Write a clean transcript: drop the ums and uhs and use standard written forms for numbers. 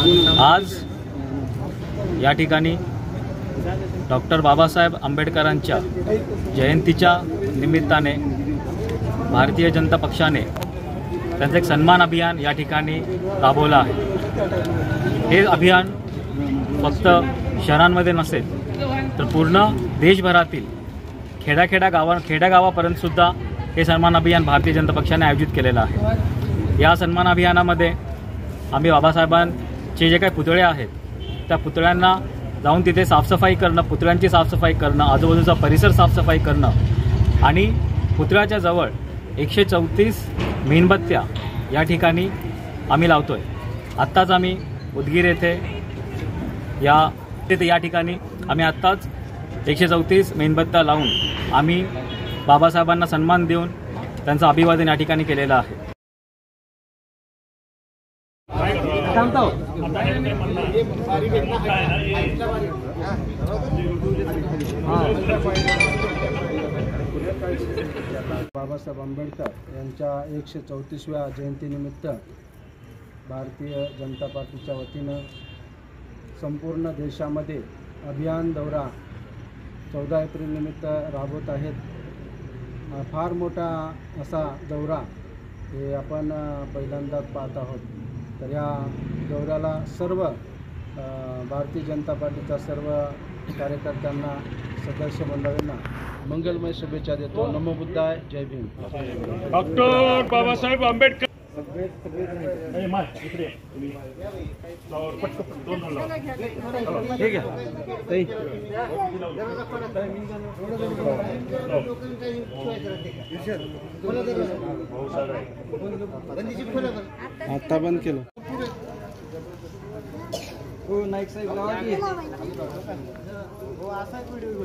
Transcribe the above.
आज या ठिकाणी डॉक्टर बाबासाहेब आंबेडकरांच्या जयंतीच्या निमित्ताने भारतीय जनता पक्षाने त्यांचं एक सन्मान अभियान या ठिकाणी राबवलं आहे। हे अभियान फक्त शहरांमध्ये नसेल तर पूर्ण देशभरातील खेड्यागावापर्यंत सुद्धा हे सन्मान अभियान भारतीय जनता पक्षाने आयोजित केलेलं आहे। या सन्मान अभियानामध्ये आम्ही बाबासाहेबांचे जे काही पुतळे आहेत त्या पुतळ्यांना जाऊन तिथे साफसफाई करणं, पुतळ्यांची साफसफाई करणं, आजूबाजूचा परिसर साफसफाई करणं आणि पुतळ्याच्या जवळ 134 मेणबत्त्या या ठिकाणी आम्ही लावतोय। आत्ताच आम्ही उदगीर येथे या ठिकाणी आम्ही आत्ताच 134 मेणबत्त्या लावून आम्ही बाबासाहेबांना सन्मान देऊन त्यांचं अभिवादन या ठिकाणी केलेलं आहे। बाबासाहेब आंबेडकर यांच्या 134व्या जयंतीनिमित्त भारतीय जनता पार्टीच्या वतीनं संपूर्ण देशामध्ये अभियान दौरा 14 एप्रिल निमित्त राबवत आहेत। फार मोठा असा दौरा हे आपण पहिल्यांदाच पाहत आहोत। तर या दौऱ्याला सर्व भारतीय जनता पार्टीच्या सर्व कार्यकर्त्यांना, सदस्य मंडळींना मंगलमय शुभेच्छा देतो। नमो बुद्धाय, जय भीम। डॉक्टर बाबासाहेब आंबेडकर आता बंद केलं। हो नाईक साहेब लावा की हो असा व्हिडिओ